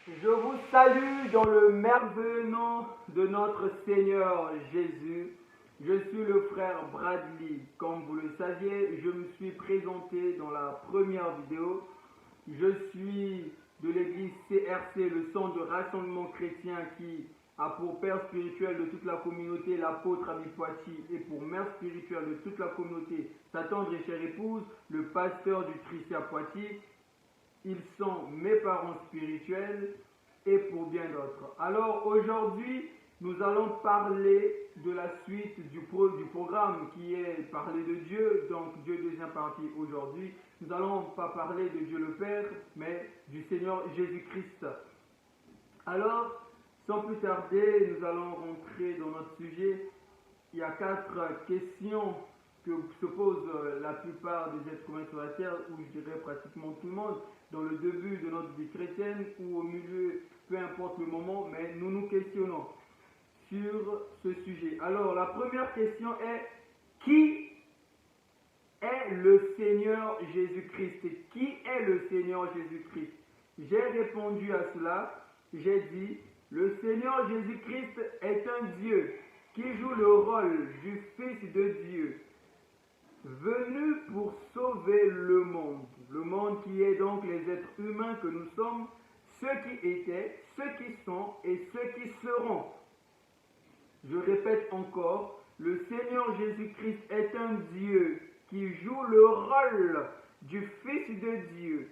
Je vous salue dans le merveilleux nom de notre Seigneur Jésus. Je suis le frère Bradley. Comme vous le saviez, je me suis présenté dans la première vidéo. Je suis de l'église CRC, le centre de rassemblement chrétien qui a pour père spirituel de toute la communauté l'apôtre Ami Poiti et pour mère spirituelle de toute la communauté sa tendre et chère épouse, le pasteur du Tricia Poiti. Ils sont mes parents spirituels et pour bien d'autres. Alors aujourd'hui, nous allons parler de la suite du programme qui est parler de Dieu, donc Dieu deuxième partie aujourd'hui. Nous n'allons pas parler de Dieu le Père, mais du Seigneur Jésus-Christ. Alors, sans plus tarder, nous allons rentrer dans notre sujet. Il y a 4 questions que se pose la plupart des êtres humains sur la terre, ou je dirais pratiquement tout le monde, dans le début de notre vie chrétienne ou au milieu, peu importe le moment, mais nous nous questionnons sur ce sujet. Alors, la première question est, qui est le Seigneur Jésus-Christ? Qui est le Seigneur Jésus-Christ? J'ai répondu à cela, j'ai dit, le Seigneur Jésus-Christ est un Dieu qui joue le rôle du Fils de Dieu, venu pour sauver le monde qui est donc les êtres humains que nous sommes, ceux qui étaient, ceux qui sont et ceux qui seront. Je répète encore, le Seigneur Jésus-Christ est un Dieu qui joue le rôle du Fils de Dieu,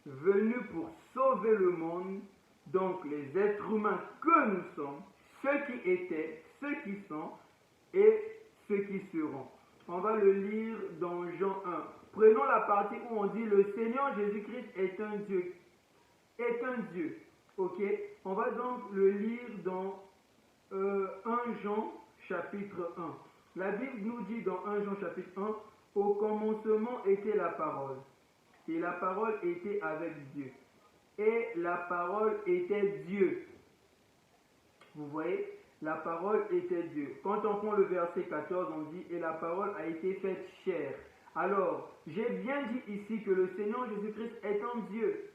venu pour sauver le monde, donc les êtres humains que nous sommes, ceux qui étaient, ceux qui sont et ceux qui seront. On va le lire dans Jean 1. Prenons la partie où on dit le Seigneur Jésus-Christ est un Dieu. Est un Dieu. Ok? On va donc le lire dans 1 Jean chapitre 1. La Bible nous dit dans 1 Jean chapitre 1, au commencement était la parole. Et la parole était avec Dieu. Et la parole était Dieu. Vous voyez? La parole était Dieu. Quand on prend le verset 14, on dit « Et la parole a été faite chair ». Alors, j'ai bien dit ici que le Seigneur Jésus-Christ est un Dieu.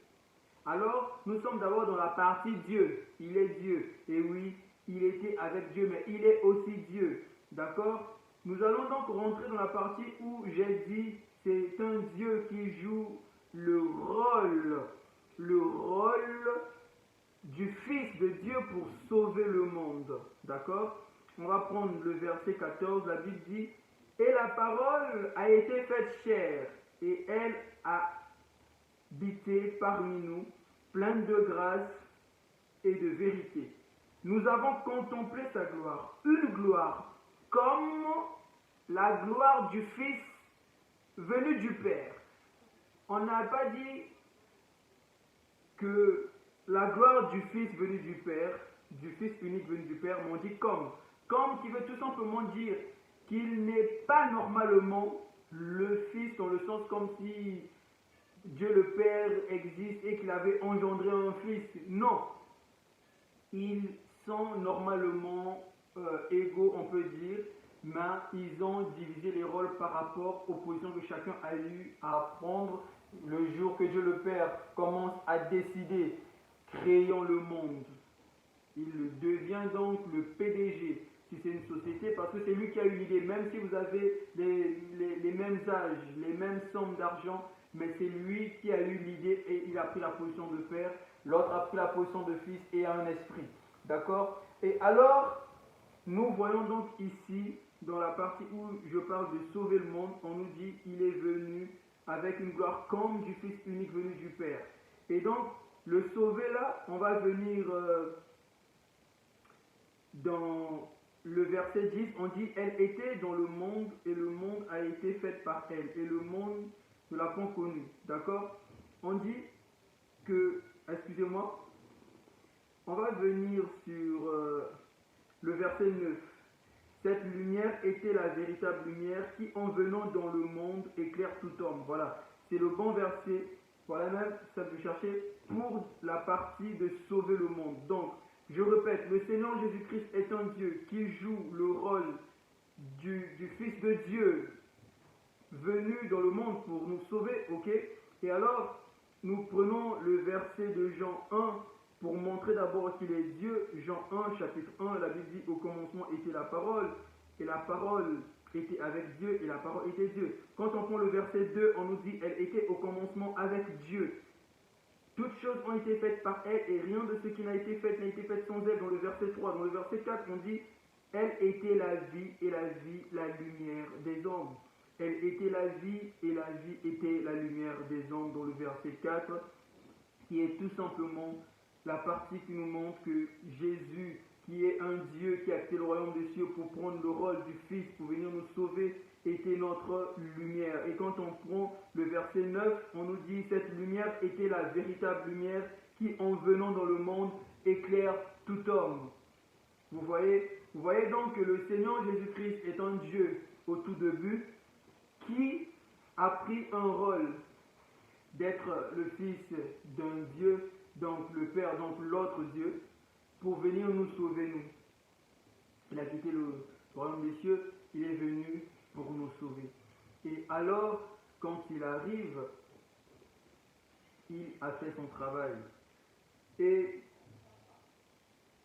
Alors, nous sommes d'abord dans la partie Dieu. Il est Dieu. Et oui, il était avec Dieu, mais il est aussi Dieu. D'accord? Nous allons donc rentrer dans la partie où j'ai dit c'est un Dieu qui joue le rôle du Fils de Dieu pour sauver le monde. D'accord? On va prendre le verset 14, la Bible dit « Et la parole a été faite chair, et elle a habité parmi nous, pleine de grâce et de vérité. Nous avons contemplé sa gloire, une gloire comme la gloire du Fils venu du Père. » On n'a pas dit que la gloire du Fils venu du Père, du Fils unique venu du Père, m'ont dit comme. Comme qui veut tout simplement dire qu'il n'est pas normalement le Fils dans le sens comme si Dieu le Père existe et qu'il avait engendré un Fils. Non. Ils sont normalement égaux, on peut dire, mais ils ont divisé les rôles par rapport aux positions que chacun a eu à prendre le jour que Dieu le Père commence à décider, créant le monde. Il devient donc le PDG, si c'est une société, parce que c'est lui qui a eu l'idée, même si vous avez les mêmes âges, les mêmes sommes d'argent, mais c'est lui qui a eu l'idée et il a pris la position de père, l'autre a pris la position de fils et a un esprit. D'accord? Et alors, nous voyons donc ici, dans la partie où je parle de sauver le monde, on nous dit il est venu avec une gloire comme du Fils unique venu du Père. Et donc, le sauver là, on va venir dans le verset 10, on dit elle était dans le monde et le monde a été fait par elle. Et le monde, nous l'avons connu. D'accord? On dit que, excusez-moi, on va venir sur le verset 9. Cette lumière était la véritable lumière qui, en venant dans le monde, éclaire tout homme. Voilà, c'est le bon verset. Voilà même ça que je cherchais pour la partie de sauver le monde. Donc, je répète, le Seigneur Jésus-Christ est un Dieu qui joue le rôle du Fils de Dieu venu dans le monde pour nous sauver, ok? Et alors, nous prenons le verset de Jean 1 pour montrer d'abord qu'il est Dieu. Jean 1, chapitre 1, la Bible dit au commencement était la parole, et la parole était avec Dieu, et la parole était Dieu. Quand on prend le verset 2, on nous dit elle était au commencement avec Dieu. Toutes choses ont été faites par elle, et rien de ce qui n'a été fait n'a été fait sans elle. Dans le verset 3, dans le verset 4, on dit elle était la vie, et la vie, la lumière des hommes. Elle était la vie, et la vie était la lumière des hommes. Dans le verset 4, qui est tout simplement la partie qui nous montre que Jésus, qui est un Dieu qui a quitté le royaume des cieux pour prendre le rôle du Fils, pour venir nous sauver, était notre lumière. Et quand on prend le verset 9, on nous dit cette lumière était la véritable lumière qui, en venant dans le monde, éclaire tout homme. Vous voyez donc que le Seigneur Jésus-Christ est un Dieu au tout début qui a pris un rôle d'être le Fils d'un Dieu, donc le Père, donc l'autre Dieu, pour venir nous sauver, nous. Il a quitté le royaume des cieux, il est venu pour nous sauver. Et alors, quand il arrive, il a fait son travail. Et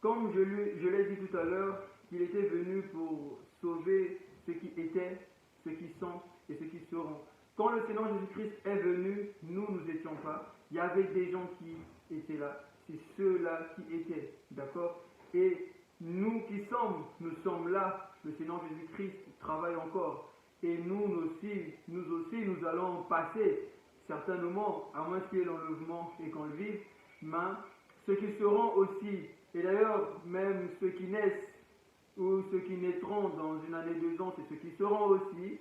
comme je l'ai dit tout à l'heure, il était venu pour sauver ceux qui étaient, ceux qui sont et ceux qui seront. Quand le Seigneur Jésus-Christ est venu, nous n'étions pas. Il y avait des gens qui étaient là. C'est ceux-là qui étaient. D'accord? Et nous qui sommes, nous sommes là. Le Seigneur Jésus-Christ travaille encore. Et nous aussi, nous allons passer, certainement, à moins qu'il y ait l'enlèvement et qu'on le vive, mais ceux qui seront aussi, et d'ailleurs, même ceux qui naissent, ou ceux qui naîtront dans une année, 2 ans, c'est ceux qui seront aussi,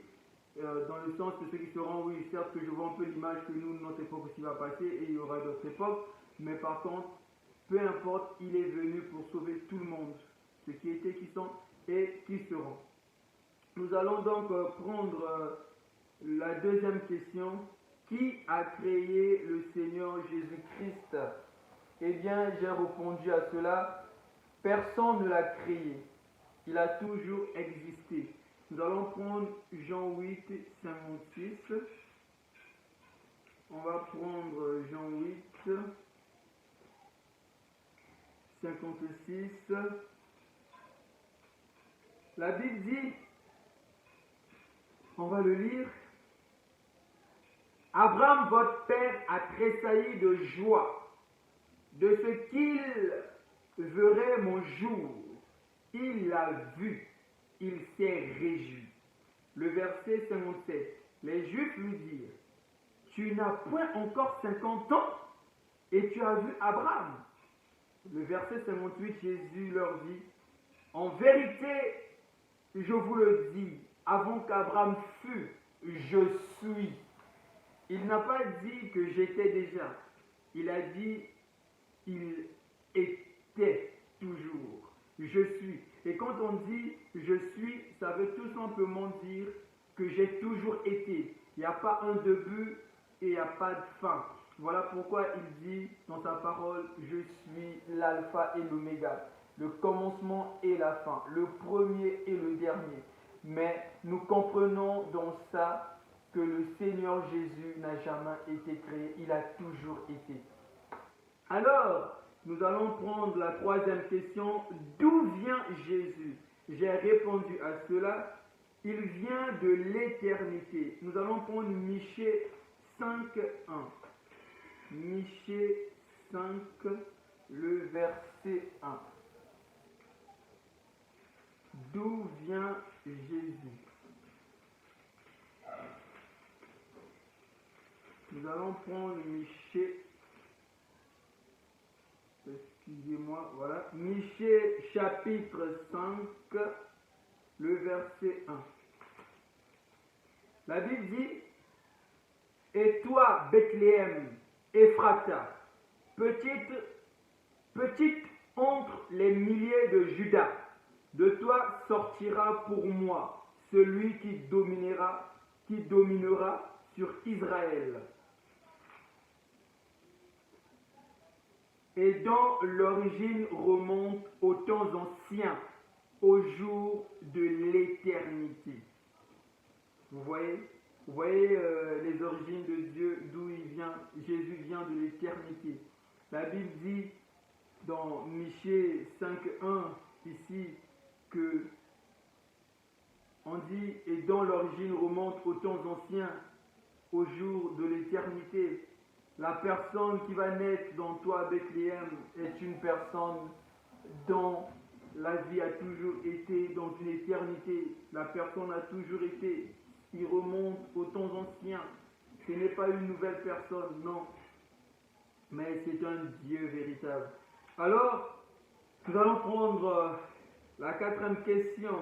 dans le sens que ceux qui seront, oui, certes que je vois un peu l'image que nous, notre époque aussi va passer, et il y aura d'autres époques, mais par contre, peu importe, il est venu pour sauver tout le monde, ceux qui étaient, qui sont et qui seront. Nous allons donc prendre la deuxième question. Qui a créé le Seigneur Jésus-Christ? Eh bien, j'ai répondu à cela. Personne ne l'a créé. Il a toujours existé. Nous allons prendre Jean 8, 56. On va prendre Jean 8, 56. La Bible dit, on va le lire, Abraham, votre père, a tressailli de joie de ce qu'il verrait mon jour. Il l'a vu, il s'est réjoui. Le verset 57. Les Juifs lui dirent, tu n'as point encore 50 ans et tu as vu Abraham. Le verset 58, Jésus leur dit, en vérité, je vous le dis, avant qu'Abraham fût, je suis. Il n'a pas dit que j'étais déjà. Il a dit, il était toujours. Je suis. Et quand on dit je suis, ça veut tout simplement dire que j'ai toujours été. Il n'y a pas un début et il n'y a pas de fin. Voilà pourquoi il dit dans sa parole, je suis l'alpha et l'oméga, le commencement et la fin, le premier et le dernier. Mais nous comprenons dans ça que le Seigneur Jésus n'a jamais été créé, il a toujours été. Alors, nous allons prendre la troisième question. D'où vient Jésus? J'ai répondu à cela. Il vient de l'éternité. Nous allons prendre Michée 5.1. Michée 5, le verset 1. D'où vient Jésus? Nous allons prendre Michée. Excusez-moi, voilà. Michée chapitre 5, le verset 1. La Bible dit, et toi, Bethléem, Ephrata, petite entre les milliers de Juda, de toi sortira pour moi celui qui dominera sur Israël. Et dont l'origine remonte aux temps anciens, au jour de l'éternité. Vous voyez les origines de Dieu, d'où il vient. Jésus vient de l'éternité. La Bible dit dans Michée 5.1 ici que on dit et dont l'origine remonte aux temps anciens, au jour de l'éternité. La personne qui va naître dans toi, Bethléem, est une personne dont la vie a toujours été dans une éternité. La personne a toujours été. Il remonte aux temps anciens. Ce n'est pas une nouvelle personne, non. Mais c'est un Dieu véritable. Alors, nous allons prendre la quatrième question.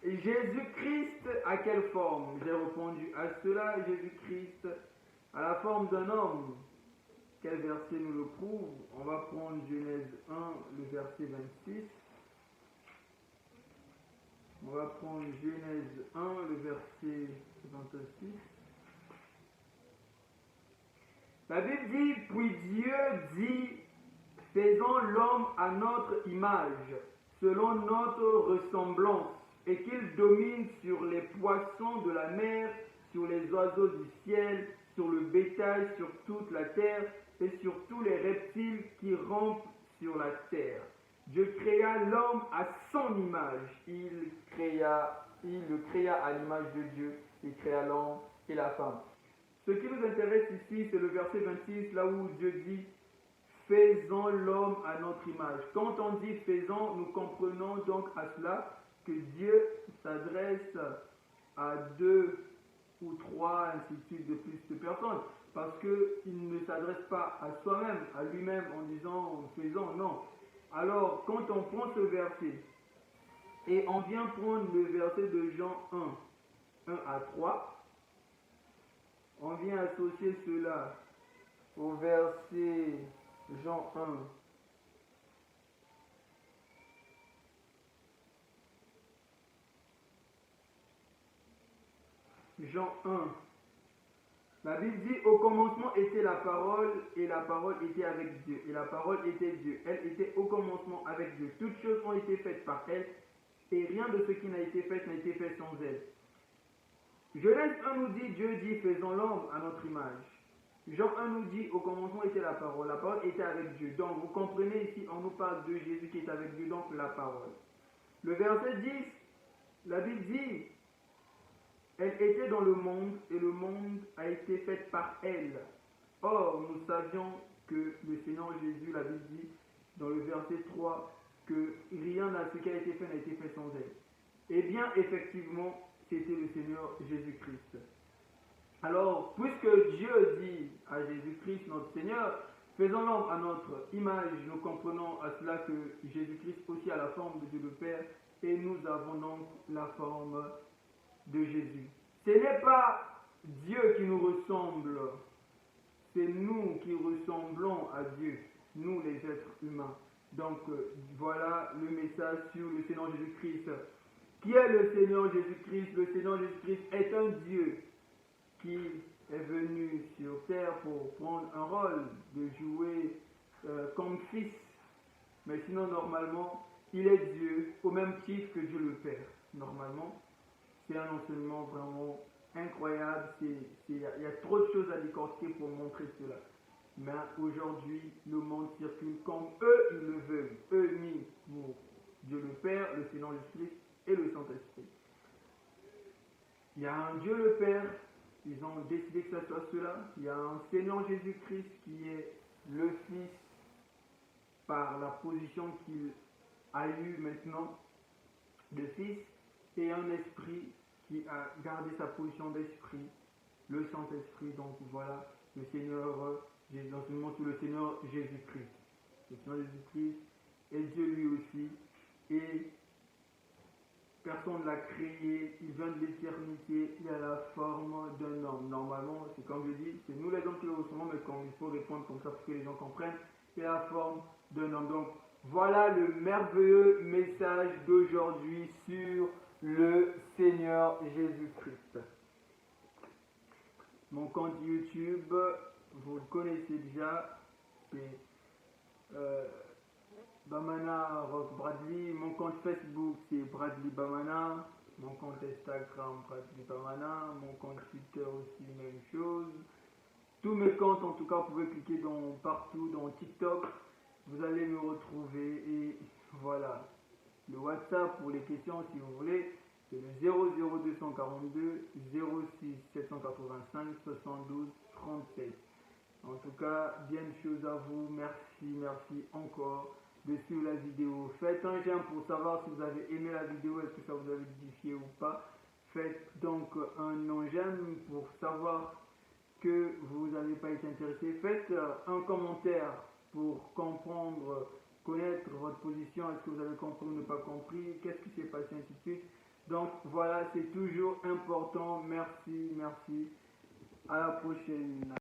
Jésus-Christ à quelle forme? J'ai répondu à cela. Jésus-Christ à la forme d'un homme. Quel verset nous le prouve? On va prendre Genèse 1, le verset 26. On va prendre Genèse 1, le verset 26. La Bible dit, puis Dieu dit, faisons l'homme à notre image, selon notre ressemblance, et qu'il domine sur les poissons de la mer, sur les oiseaux du ciel, sur le bétail, sur toute la terre, et sur tous les reptiles qui rampent sur la terre. Dieu créa l'homme à son image. Il le créa à l'image de Dieu. Il créa l'homme et la femme. Ce qui nous intéresse ici, c'est le verset 26, là où Dieu dit « Faisons l'homme à notre image ». Quand on dit « faisons », nous comprenons donc à cela que Dieu s'adresse à 2 ou 3, ainsi de suite, de plus de personnes. Parce qu'il ne s'adresse pas à soi-même, à lui-même, en disant « faisons », non. Alors, quand on prend ce verset, et on vient prendre le verset de Jean 1 à 3, on vient associer cela au verset Jean 1. Jean 1. La Bible dit, au commencement était la parole, et la parole était avec Dieu, et la parole était Dieu. Elle était au commencement avec Dieu. Toutes choses ont été faites par elle, et rien de ce qui n'a été fait n'a été fait sans elle. Genèse 1 nous dit, Dieu dit, faisons l'homme à notre image. Jean 1 nous dit, au commencement était la parole était avec Dieu. Donc vous comprenez ici, on nous parle de Jésus qui est avec Dieu, donc la parole. Le verset 10, la Bible dit, elle était dans le monde et le monde a été fait par elle. Or, nous savions que le Seigneur Jésus, la Bible dit dans le verset 3, que rien de ce qui a été fait n'a été fait sans elle. Eh bien, effectivement, c'était le Seigneur Jésus-Christ. Alors, puisque Dieu dit à Jésus-Christ, notre Seigneur, faisons l'homme à notre image, nous comprenons à cela que Jésus-Christ aussi a la forme de Dieu le Père, et nous avons donc la forme de Jésus. Ce n'est pas Dieu qui nous ressemble, c'est nous qui ressemblons à Dieu, nous les êtres humains. Donc voilà le message sur le Seigneur Jésus-Christ. Qui est le Seigneur Jésus-Christ? Le Seigneur Jésus-Christ est un Dieu qui est venu sur terre pour prendre un rôle, de jouer comme fils. Mais sinon, normalement, il est Dieu au même titre que Dieu le Père. Normalement, c'est un enseignement vraiment incroyable. Il y a trop de choses à décortiquer pour montrer cela. Mais aujourd'hui, le monde circule comme eux, ils le veulent. Eux mis pour Dieu le Père, le Seigneur Jésus-Christ et le Saint-Esprit. Il y a un Dieu le Père, ils ont décidé que ça soit cela. Il y a un Seigneur Jésus-Christ qui est le Fils par la position qu'il a eue maintenant de Fils, et un esprit qui a gardé sa position d'esprit, le Saint-Esprit. Donc voilà, le Seigneur, l'enseignement sur le Seigneur Jésus-Christ. Le Seigneur Jésus-Christ est Dieu lui aussi, et personne ne l'a créé, il vient de l'éternité, il a la forme d'un homme. Normalement, c'est comme je dis, c'est nous les hommes qui le ressemblons, mais quand il faut répondre comme ça pour que les gens comprennent, il a la forme d'un homme. Donc voilà le merveilleux message d'aujourd'hui sur le Seigneur Jésus-Christ. Mon compte YouTube, vous le connaissez déjà, c'est Bamana Rock Bradley. Mon compte Facebook, c'est Bradley Bamana. Mon compte Instagram, Bradley Bamana. Mon compte Twitter aussi, même chose. Tous mes comptes, en tout cas, vous pouvez cliquer partout dans TikTok. Vous allez me retrouver. voilà. Le WhatsApp pour les questions, si vous voulez, c'est le 00242 06 785 72 37. En tout cas, bien de choses à vous. Merci encore de suivre la vidéo. Faites un j'aime pour savoir si vous avez aimé la vidéo, est-ce que ça vous a édifié ou pas. Faites donc un non j'aime pour savoir que vous n'avez pas été intéressé. Faites un commentaire pour comprendre, connaître votre position. Est-ce que vous avez compris ou pas compris? Qu'est-ce qui s'est passé, ainsi de suite. Donc voilà, c'est toujours important. Merci. À la prochaine.